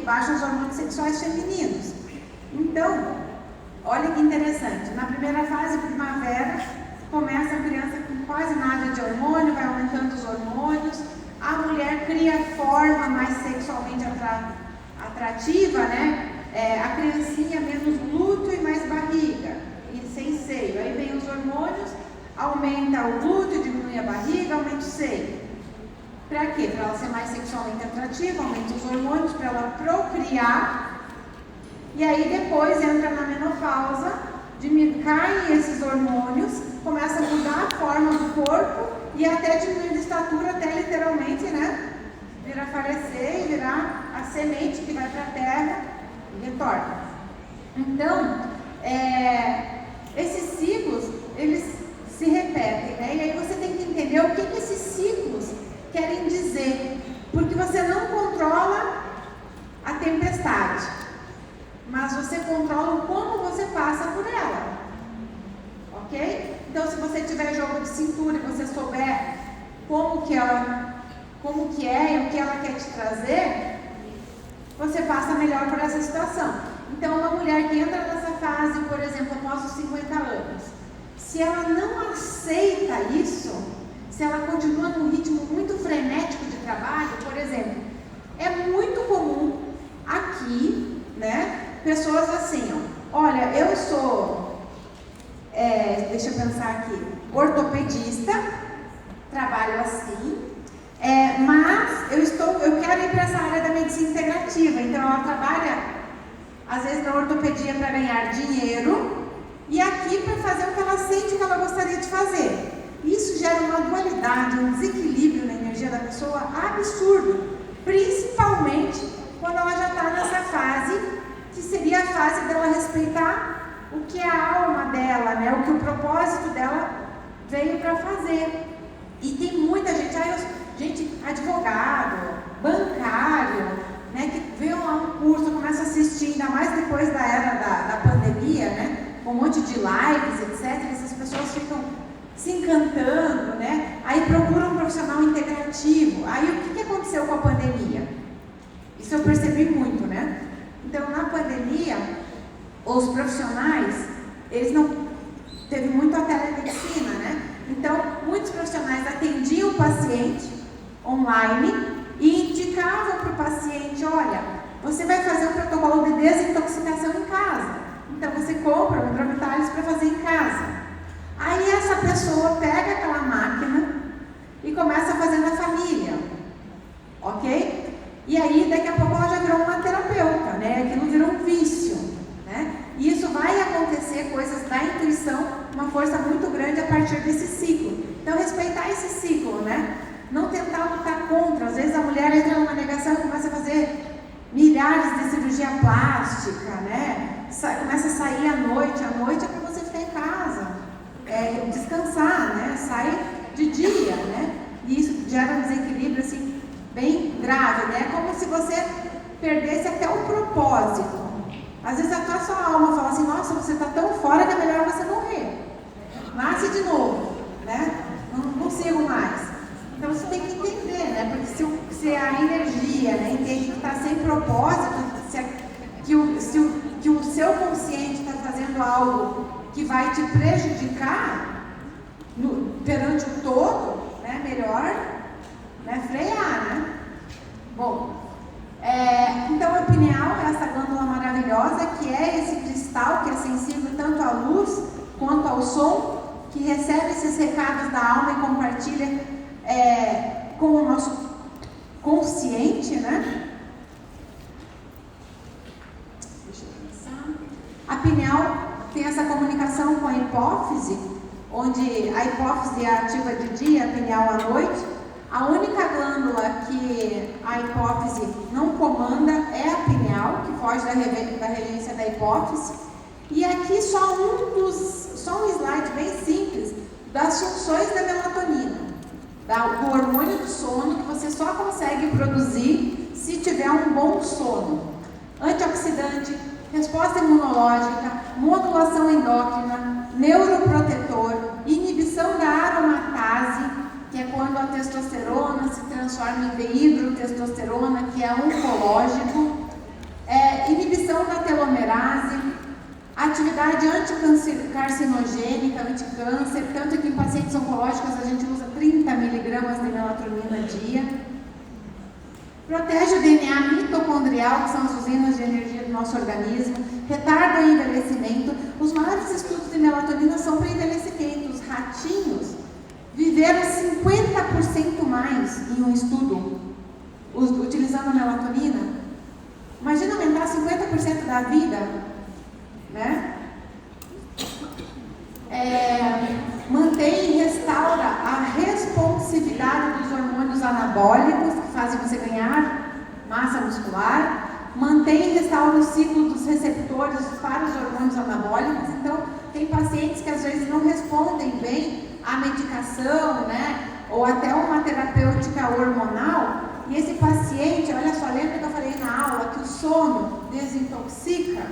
baixam os hormônios sexuais femininos. Então, olha que interessante, na primeira fase primavera, começa a criança com quase nada de hormônio, vai aumentando os hormônios, a mulher cria forma mais sexualmente atrativa, né? A criancinha menos glúteo e mais barriga, e sem seio. Aí vem os hormônios, aumenta o glúteo, diminui a barriga, aumenta o seio. Para quê? Para ela ser mais sexualmente atrativa, aumenta os hormônios, para ela procriar. E aí depois entra na menopausa, caem esses hormônios, começa a mudar a forma do corpo e até diminuir de estatura, até literalmente, né? Vir a falecer e virar a semente que vai para a terra e retorna. Então, esses ciclos, eles se repetem, né? E aí você tem que entender o que esses ciclos querem dizer, porque você não controla a tempestade, mas você controla o como você passa por ela, ok? Então, se você tiver jogo de cintura e você souber como que é e o que ela quer te trazer, você passa melhor por essa situação. Então, uma mulher que entra nessa fase, por exemplo, após os 50 anos, se ela não aceita isso, se ela continua num ritmo muito frenético de trabalho, por exemplo, é muito comum aqui, né, pessoas assim, ó, olha, eu sou, deixa eu pensar aqui, ortopedista, trabalho assim, mas eu quero ir para essa área da medicina integrativa, então ela trabalha, às vezes, na ortopedia para ganhar dinheiro e aqui para fazer o que ela sente que ela gostaria de fazer. Isso gera uma dualidade, um desequilíbrio na energia da pessoa absurdo, principalmente quando ela já está nessa fase, que seria a fase dela respeitar o que é a alma dela, né? O que o propósito dela veio para fazer. E tem muita gente, advogado, bancário, né, que vê lá um curso, começa a assistir, ainda mais depois da era da pandemia, né, com um monte de lives, etc. Essas pessoas ficam se encantando, né? Aí procuram um profissional integrativo. Aí o que aconteceu com a pandemia? Isso eu percebi muito, né? Então, na pandemia, os profissionais, eles não... Teve muito a telemedicina, né? Então, muitos profissionais atendiam o paciente online e indicavam para o paciente, olha, você vai fazer um protocolo de desintoxicação em casa. Então, você compra um Hidrovitalis para fazer em casa. Aí essa pessoa pega aquela máquina e começa a fazer na família, ok? E aí daqui a pouco ela já virou uma terapeuta, né? Aquilo virou um vício, né? E isso vai acontecer, coisas da intuição, uma força muito grande a partir desse ciclo. Então respeitar esse ciclo, né? Não tentar lutar contra. Às vezes a mulher entra numa negação e começa a fazer milhares de cirurgia plástica, né? Começa a sair à noite é para você ficar em casa. Descansar, né? Sai de dia, né? E isso gera um desequilíbrio assim, bem grave, né? É como se você perdesse até o propósito. Às vezes até a sua alma fala assim, nossa, você está tão fora que é melhor você morrer. Nasce de novo, né? Não consigo mais. Então você tem que entender, né? Porque se a energia, né, entende que está sem propósito, que o seu consciente está fazendo algo que vai te prejudicar perante o todo, né? Melhor, né, frear, né? Bom, então a pineal é essa glândula maravilhosa que é esse cristal que é sensível tanto à luz quanto ao som, que recebe esses recados da alma e compartilha com o nosso consciente, né? Deixa eu pensar. A pineal tem essa comunicação com a hipófise, onde a hipófise é ativa de dia, a pineal à noite. A única glândula que a hipófise não comanda é a pineal, que foge da regência da hipófise. E aqui só um slide bem simples das funções da melatonina, do hormônio do sono, que você só consegue produzir se tiver um bom sono. Antioxidante, resposta imunológica, modulação endócrina, neuroprotetor, inibição da aromatase, que é quando a testosterona se transforma em dehidrotestosterona, que é oncológico, atividade anticarcinogênica, anticâncer, tanto que em pacientes oncológicos a gente usa 30 miligramas de melatonina dia. Protege o DNA mitocondrial, que são as usinas de energia do nosso organismo, retarda o envelhecimento. Os maiores estudos de melatonina são para envelhecimento. Os ratinhos viveram 50% mais em um estudo utilizando a melatonina. Imagina aumentar 50% da vida, né? Mantém e restaura a responsividade dos hormônios anabólicos, que fazem você ganhar massa muscular. Mantém e restaura o ciclo dos receptores para os hormônios anabólicos. Então, tem pacientes que às vezes não respondem bem à medicação, né? Ou até uma terapêutica hormonal. E esse paciente, olha só, lembra que eu falei na aula que o sono desintoxica?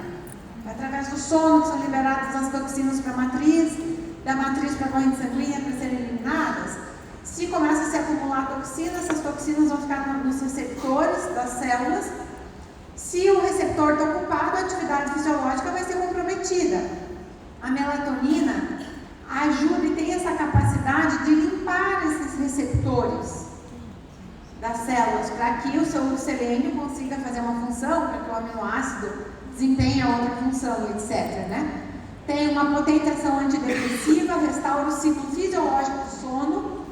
Através do sono que são liberadas as toxinas para a matriz, da matriz para a corrente sanguínea para serem eliminadas. Se começa a se acumular toxina, essas toxinas vão ficar nos receptores das células. Se o receptor está ocupado, a atividade fisiológica vai ser comprometida. A melatonina ajuda e tem essa capacidade de limpar esses receptores das células, para que o seu selênio consiga fazer uma função, para que o aminoácido desempenhe a outra função, etc. Né? Tem uma potente ação antidepressiva, restaura o ciclo fisiológico do sono,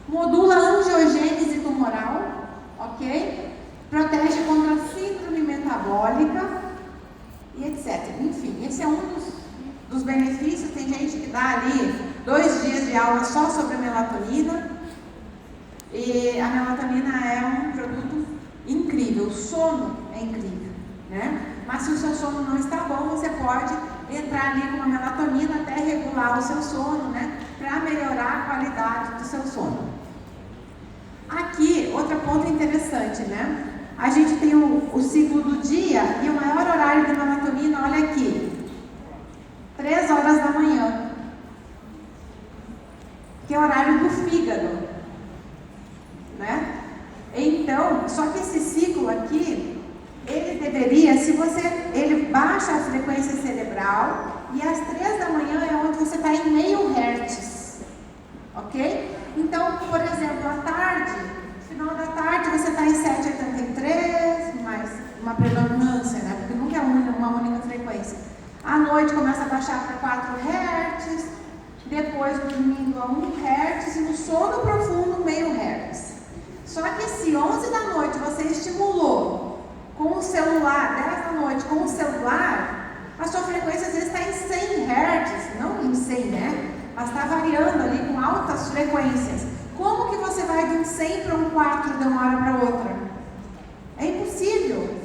modula a angiogênese tumoral, ok? Protege contra a síndrome metabólica e etc. Enfim, esse é um dos benefícios. Tem gente que dá ali 2 dias de aula só sobre a melatonina. E a melatonina é um produto incrível, o sono é incrível, né? Mas se o seu sono não está bom, você pode entrar ali com a melatonina até regular o seu sono, né? Para melhorar a qualidade do seu sono. Aqui, outro ponto interessante, né? A gente tem o ciclo do dia e o maior horário de melatonina, olha aqui, 3 horas da manhã, que é o horário do fígado. Né? Então, só que esse ciclo aqui, ele deveria, ele baixa a frequência cerebral e às 3 da manhã é onde você está em meio hertz, ok? Então, por exemplo, à tarde, final da tarde você está em 7,83, mais uma predominância, né? Porque nunca é uma única frequência. À noite começa a baixar para 4 hertz, depois dormindo a 1 hertz e no sono profundo meio hertz. Só que se 11 da noite você estimulou com o celular, 10 da noite com o celular, a sua frequência às vezes está em 100 Hz, não em 100, né? Mas está variando ali com altas frequências. Como que você vai de um 100 para um 4 de uma hora para outra? É impossível,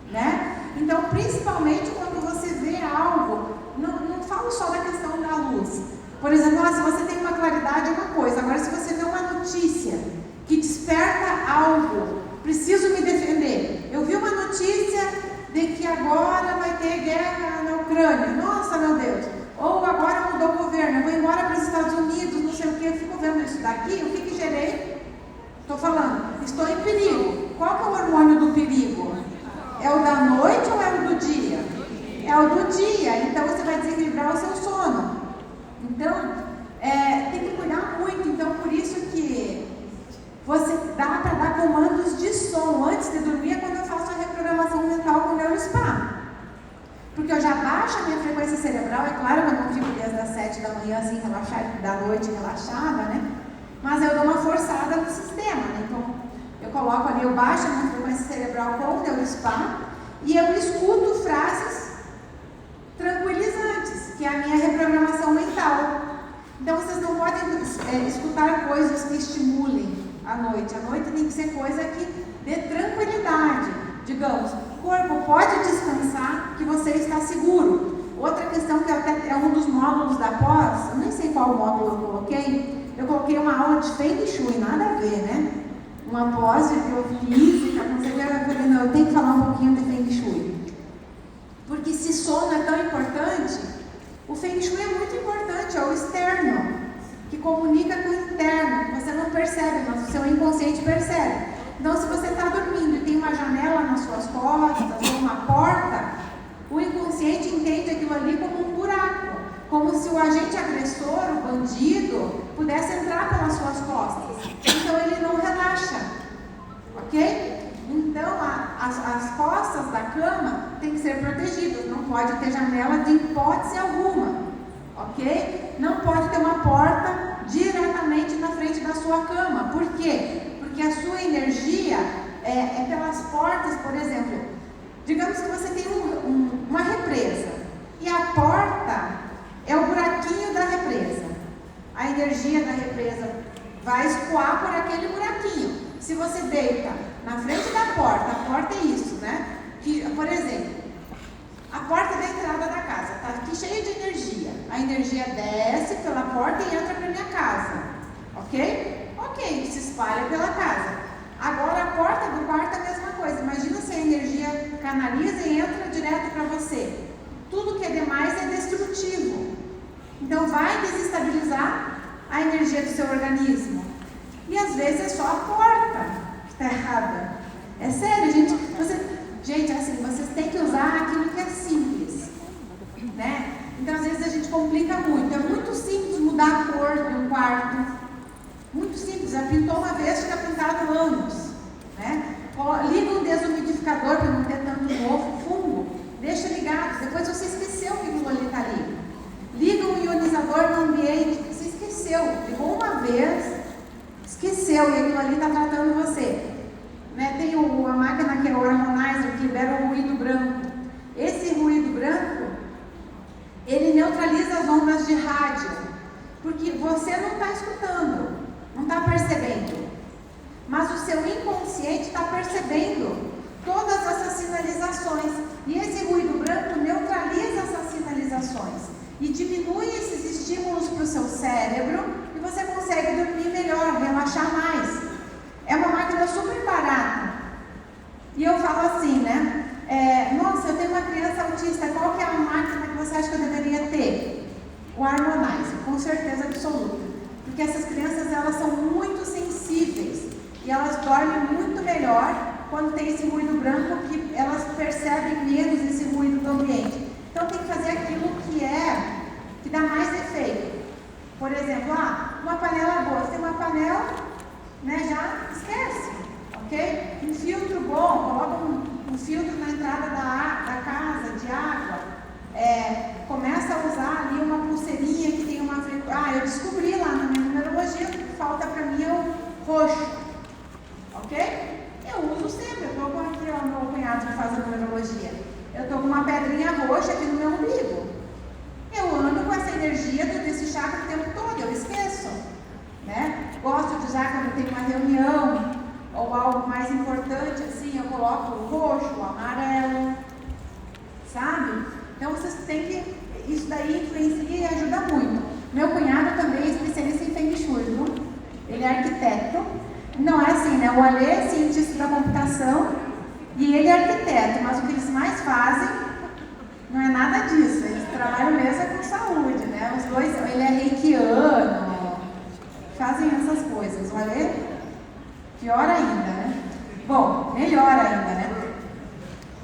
né? Então, principalmente quando você vê algo, não falo só da questão da luz. Por exemplo, se você tem uma claridade é uma coisa, agora se você vê uma notícia que desperta algo, preciso me defender. Eu vi uma notícia de que agora vai ter guerra na Ucrânia. Nossa, meu Deus. Ou agora mudou o governo, eu vou embora para os Estados Unidos, não sei o que, eu fico vendo isso daqui, o que gerei? Estou falando, estou em perigo. Qual que é o hormônio do perigo? É o da noite ou é o do dia? É o do dia, então você vai desequilibrar o seu sono. Então, tem que cuidar muito. Então, por isso que você dá para dar comandos de som antes de dormir, é quando eu faço a reprogramação mental com o NeuroSpa. Porque eu já baixo a minha frequência cerebral, é claro que eu não fico desde as 7 da manhã assim, relaxada, da noite relaxada, né? Mas eu dou uma forçada no sistema, né? Então, eu coloco ali, eu baixo a minha frequência cerebral com o NeuroSpa e eu escuto frases tranquilizantes, que é a minha reprogramação mental. Então, vocês não podem escutar coisas que estimulem à noite. À noite tem que ser coisa que dê tranquilidade. Digamos, o corpo pode descansar, que você está seguro. Outra questão que até é um dos módulos da pós, eu nem sei qual módulo eu coloquei uma aula de Feng Shui, nada a ver, né? Uma pós de biofísica, não sei o que, eu falei, não, eu tenho que falar um pouquinho de Feng Shui. Porque se sono é tão importante, o Feng Shui é muito importante, é o externo, que comunica com o interno, que você não percebe, mas o seu inconsciente percebe. Então, se você está dormindo e tem uma janela nas suas costas ou uma porta, o inconsciente entende que ali como um buraco, como se o agente agressor, o bandido, pudesse entrar pelas suas costas. Então ele não relaxa, ok? Então as costas da cama têm que ser protegidas, não pode ter janela de hipótese alguma, ok? Não pode ter uma porta diretamente na frente da sua cama. Por quê? Porque a sua energia é pelas portas. Por exemplo, digamos que você tem uma represa e a porta é o buraquinho da represa. A energia da represa vai escoar por aquele buraquinho. Se você deita na frente da porta, a porta é isso, né? Que, por exemplo, a porta da entrada da casa está aqui cheia de energia. A energia desce pela porta e entra para minha casa, ok? Ok, se espalha pela casa. Agora a porta do quarto é a mesma coisa. Imagina se a energia canaliza e entra direto para você. Tudo que é demais é destrutivo. Então vai desestabilizar a energia do seu organismo. E às vezes é só a porta que está errada. É sério, gente. Gente, assim, vocês têm que usar aquilo que é simples, né? Então às vezes a gente complica muito. É muito simples mudar a cor de um quarto. Muito simples. Já pintou uma vez, fica pintado anos, né? Liga um desumidificador para não ter tanto fungo. Deixa ligado. Depois você esqueceu que aquilo ali está ali. Liga um ionizador no ambiente. Você esqueceu. Ligou uma vez, esqueceu, e aquilo ali está tratando você. Né? Tem a máquina que é o harmonizer, que libera o ruído branco. Esse ruído branco, ele neutraliza as ondas de rádio, porque você não está escutando, não está percebendo, mas o seu inconsciente está percebendo todas essas sinalizações, e esse ruído branco neutraliza essas sinalizações e diminui esses estímulos para o seu cérebro, e você consegue dormir melhor, relaxar mais. É uma máquina super barata. E eu falo assim, né? Nossa, eu tenho uma criança autista, qual que é a máquina que você acha que eu deveria ter? O Harmonizer, com certeza absoluta. Porque essas crianças, elas são muito sensíveis e elas dormem muito melhor quando tem esse ruído branco, que elas percebem menos esse ruído do ambiente. Então tem que fazer aquilo que dá mais efeito. Por exemplo, uma panela boa. Você tem uma panela, né, já esquece, ok? Um filtro bom, coloca um filtro na entrada da casa, de água. Começa a usar ali uma pulseirinha que tem uma frequência. Eu descobri lá na minha numerologia que falta para mim é o roxo, ok? Eu uso sempre. Eu estou com aqui, ó, meu cunhado que faz a numerologia. Eu estou com uma pedrinha roxa aqui no meu umbigo. Eu ando com essa energia desse chakra o tempo todo, eu esqueço, né? Gosto de usar quando tem uma reunião ou algo mais importante, assim, eu coloco o roxo, o amarelo, sabe? Então vocês têm que, isso daí influencia e ajuda muito. Meu cunhado também é especialista em Feng Shui, viu? Ele é arquiteto. Não é assim, né? O Alê é cientista da computação e ele é arquiteto, mas o que eles mais fazem não é nada disso. Eles trabalham mesmo com saúde, né? Os dois, ele é reikiano, fazem essas coisas. O Alê, pior ainda, né? Bom, melhor ainda, né?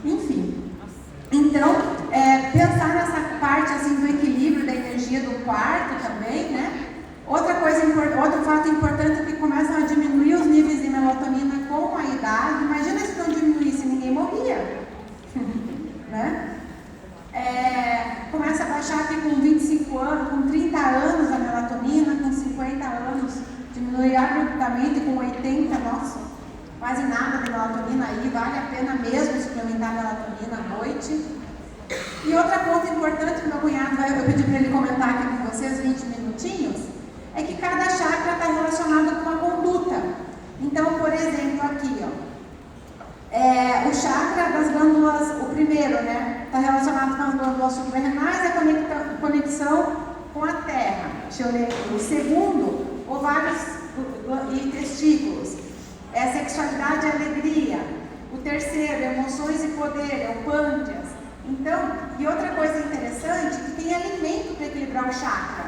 Enfim. Então, pensar nessa parte assim do equilíbrio da energia do quarto também, né? Outro fato importante é que começam a diminuir os níveis de melatonina com a idade. Imagina se não diminuísse, ninguém morria. Né? Começa a baixar aqui com 25 anos, com 30 anos a melatonina, com 50 anos diminui abruptamente, com 80, nossa, quase nada de melatonina aí, vale a pena mesmo suplementar melatonina à noite. E outra ponto importante que meu cunhado eu pedi para ele comentar aqui com vocês 20 minutinhos, é que cada chakra está relacionado com uma conduta. Então, por exemplo, aqui, ó, o chakra das glândulas, o primeiro, né, está relacionado com as glândulas suprarrenais, a conexão com a terra. Deixa eu ler aqui. O segundo, ovários e testículos. Sexualidade e alegria. O terceiro, emoções e poder, é o pâncreas. Então, e outra coisa interessante, que tem alimento para equilibrar o chakra.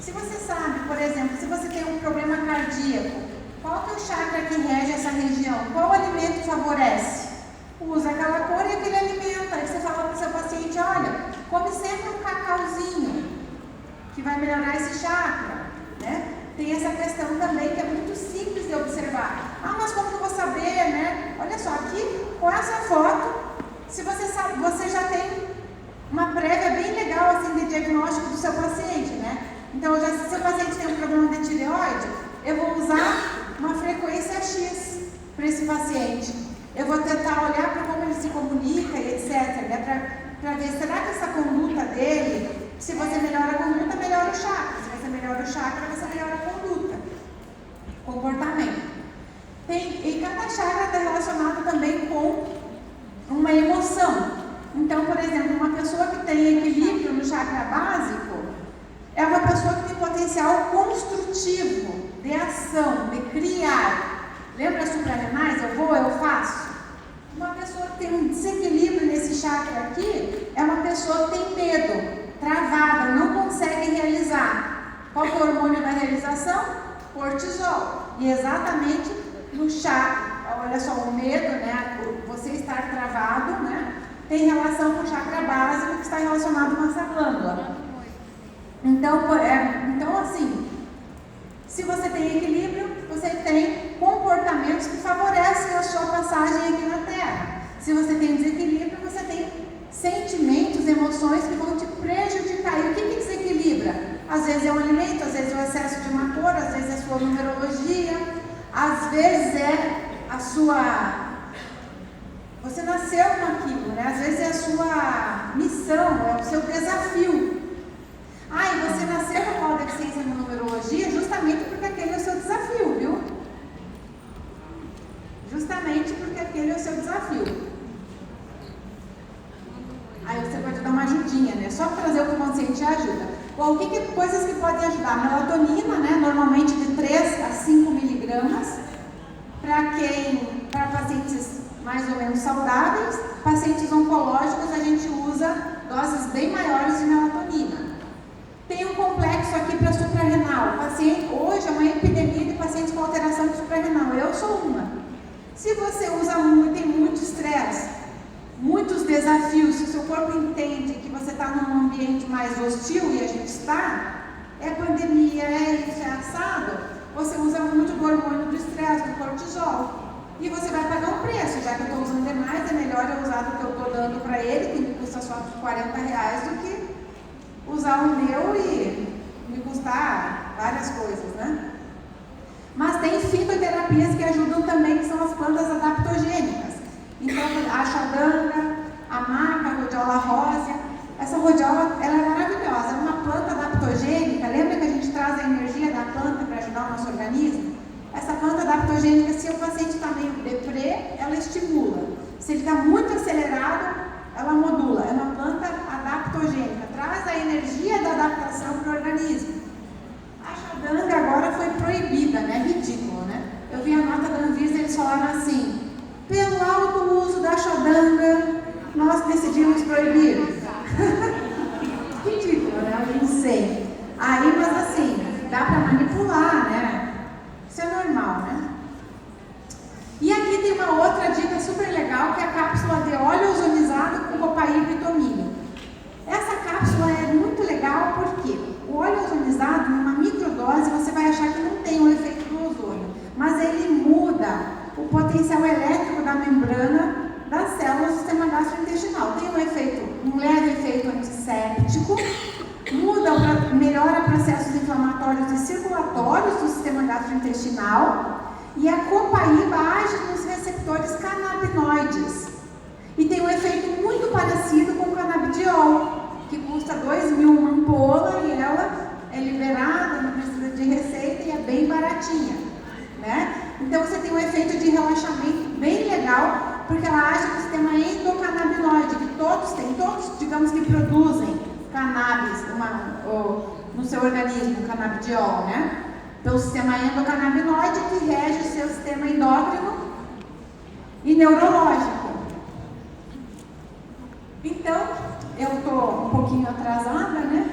Se você sabe, por exemplo, se você tem um problema cardíaco, qual que é o chakra que rege essa região? Qual alimento favorece? Usa aquela cor e aquele alimento. Aí você fala para o seu paciente, olha, come sempre vai melhorar esse chakra, né? Tem essa questão também que é muito simples de observar. Ah, mas como que eu vou saber, né? Olha só, aqui com essa foto, se você sabe, você já tem uma prévia bem legal assim de diagnóstico do seu paciente, né? Então, já se o seu paciente tem um problema de tireoide, eu vou usar uma frequência X para esse paciente. Eu vou tentar olhar para como ele se comunica e etc, né? Para ver, será que essa conduta dele, se você melhora a conduta, melhora o chakra. Se você melhora o chakra, você melhora a conduta, comportamento. E cada chakra está relacionado também com uma emoção. Então, por exemplo, uma pessoa que tem equilíbrio no chakra básico é uma pessoa que tem potencial construtivo, de ação, de criar. Lembra as suprarrenais? Eu vou, eu faço. Uma pessoa que tem um desequilíbrio nesse chakra aqui é uma pessoa que tem medo, travada, não consegue realizar. Qual que é o hormônio da realização? Cortisol. E exatamente no chakra, olha só, o medo, né? Você estar travado, né? Tem relação com o chakra básico que está relacionado com essa glândula. Então, assim, se você tem equilíbrio, você tem comportamentos que favorecem a sua passagem aqui na Terra. Se você tem desequilíbrio, você tem sentimentos, emoções que vão te prejudicar. E o que desequilibra? Às vezes é um alimento, às vezes é o excesso de uma cor, às vezes é a sua numerologia, às vezes é a sua... Você nasceu com aquilo, né? Às vezes é a sua missão, é o seu desafio. E você nasceu com qual deficiência na numerologia justamente porque aquele é o seu desafio, viu? Justamente porque aquele é o seu desafio. Aí você pode dar uma ajudinha, né? Só trazer o consciente ajuda. Bom, coisas que podem ajudar? Melatonina, né? Normalmente de 3 a 5 miligramas. Para pacientes mais ou menos saudáveis, pacientes oncológicos, a gente usa doses bem maiores de melatonina. Tem um complexo aqui para suprarrenal. Hoje é uma epidemia de pacientes com alteração de suprarrenal. Eu sou uma. Se você usa muito, tem muito estresse, muitos desafios, se o seu corpo entende que você está num ambiente mais hostil, e a gente está, é pandemia, é isso, é assado, você usa muito do hormônio do estresse, do cortisol. E você vai pagar um preço, já que eu estou usando demais, é melhor eu usar do que eu estou dando para ele, que me custa só R$40, do que usar o meu e me custar várias coisas, né? Mas tem fitoterapias que ajudam também, que são as plantas adaptogênicas. Então, a ashwagandha, a maca, a rodiola rósea. Essa rodiola, ela é maravilhosa, é uma planta adaptogênica. Lembra que a gente traz a energia da planta para ajudar o nosso organismo? Essa planta adaptogênica, se o paciente está meio deprê, ela estimula. Se ele está muito acelerado, ela modula. É uma planta adaptogênica, traz a energia da adaptação para o organismo. A ashwagandha agora foi proibida, né? Ridículo, né? Eu vi a nota da Anvisa, eles falaram assim: pelo alto uso da ashwagandha, nós decidimos proibir. Ridículo, né? Eu não sei. Aí, mas assim, dá para manipular, né? Isso é normal, né? E aqui tem uma outra dica super legal, que é a cápsula de óleo ozonizado com copaíba e tomilho. Essa cápsula é muito legal porque o óleo ozonizado, numa microdose, você vai achar que não tem o efeito do ozônio, mas ele muda o potencial elétrico da membrana das células do sistema gastrointestinal. Tem um leve efeito antisséptico, melhora processos inflamatórios e circulatórios do sistema gastrointestinal, e a copaíba age nos receptores canabinoides e tem um efeito muito parecido com o canabidiol, que custa 2.000 uma ampola e ela é liberada, não precisa de receita e é bem baratinha, né? Então você tem um efeito de relaxamento bem legal, porque ela age no sistema endocannabinoide, que todos digamos que produzem cannabis no seu organismo, canabidiol, né? Pelo sistema endocannabinoide, que rege o seu sistema endócrino e neurológico. Então, eu estou um pouquinho atrasada, né?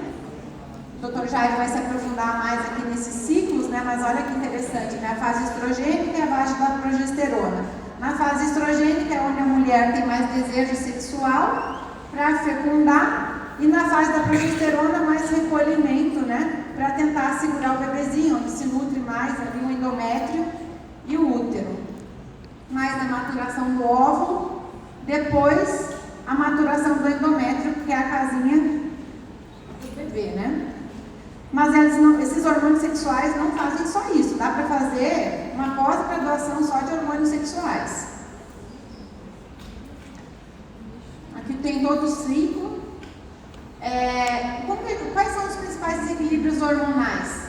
O Dr. Jair vai se aprofundar mais aqui nesses ciclos, né? Mas olha que interessante, né? A fase estrogênica e a fase da progesterona. Na fase estrogênica é onde a mulher tem mais desejo sexual para fecundar, E na fase da progesterona, mais recolhimento, né? Para tentar segurar o bebezinho, onde se nutre mais ali o endométrio e o útero. Mais a maturação do óvulo, depois a maturação do endométrio, que é a casinha do bebê, né? Mas esses hormônios sexuais não fazem só isso, dá para fazer uma pós-graduação só de hormônios sexuais. Aqui tem todo o ciclo. Quais são os principais desequilíbrios hormonais?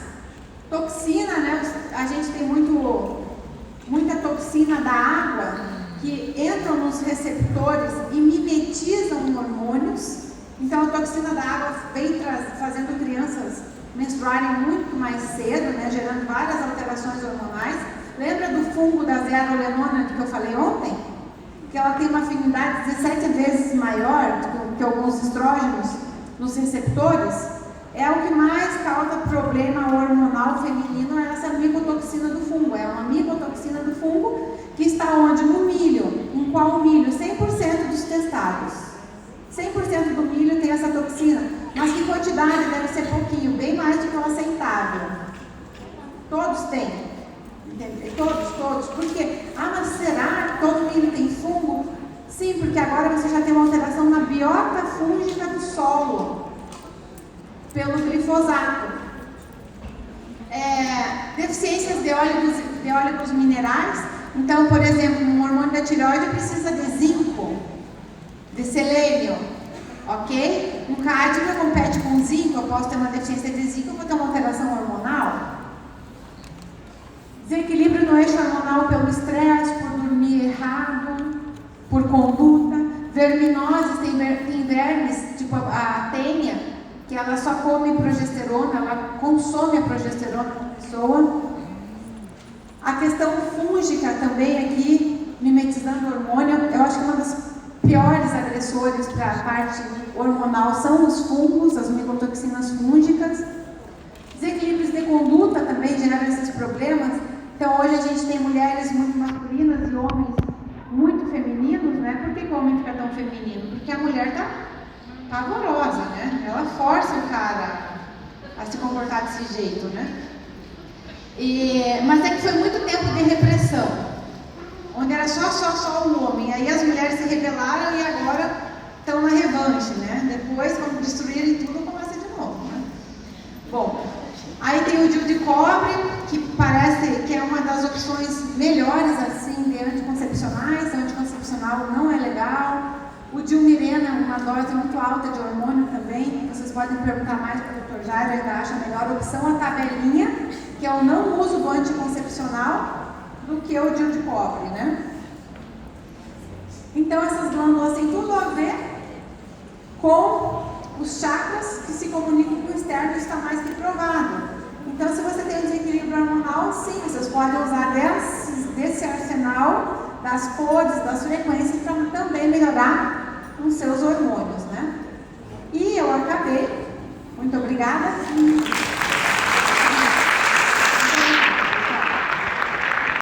Toxina, né? A gente tem muita toxina da água que entram nos receptores e mimetizam em hormônios. Então a toxina da água vem fazendo crianças menstruarem muito mais cedo, né? Gerando várias alterações hormonais. Lembra do fungo da zearalenona que eu falei ontem? Que ela tem uma afinidade 17 vezes maior do que alguns estrógenos nos receptores. É o que mais causa problema hormonal feminino, é essa micotoxina do fungo. É uma micotoxina do fungo que está onde? No milho. Em qual milho? 100% dos testados. 100% do milho tem essa toxina. Mas que quantidade? Deve ser pouquinho, bem mais do que o aceitável. Todos têm. Todos. Por quê? Mas será que todo milho tem fungo? Sim, porque agora você já tem uma alteração na biota fúngica do solo, pelo glifosato. Deficiências de óleos minerais. Então, por exemplo, um hormônio da tireoide precisa de zinco, de selênio, ok? Um cádmio compete com zinco, eu posso ter uma deficiência de zinco, eu vou ter uma alteração hormonal. Desequilíbrio no eixo hormonal pelo estresse, por dormir errado, por conduta. Verminoses, tem vermes, tipo a tênia, que ela só come progesterona, ela consome a progesterona da pessoa. A questão fúngica também aqui, mimetizando o hormônio, eu acho que uma das piores agressores para a parte hormonal são os fungos, as micotoxinas fúngicas. Desequilíbrios de conduta também geram esses problemas. Então hoje a gente tem mulheres muito masculinas e homens muito femininos, né? Por que o homem fica tão feminino? Porque a mulher está pavorosa, né? Ela força o cara a se comportar desse jeito, né? Mas é que foi muito tempo de repressão, onde era só o homem. Aí as mulheres se rebelaram e agora estão na revanche, né? Depois, quando destruírem tudo, começa de novo, né? Bom, aí tem o DIU de cobre, que parece que é uma das opções melhores, assim, de anticoncepcionais. O anticoncepcional não é legal. O Dilmirena é uma dose muito alta de hormônio também. Vocês podem perguntar mais para o Dr. Jairo, ainda acha a melhor opção a tabelinha, que é o não uso do anticoncepcional, do que o DIU de cobre, né? Então essas glândulas têm tudo a ver com os chakras que se comunicam com o externo, isso está mais que provado. Então, se você tem um desequilíbrio hormonal, sim, vocês podem usar desse arsenal, das cores, das frequências, para também melhorar os seus hormônios, né? E eu acabei. Muito obrigada.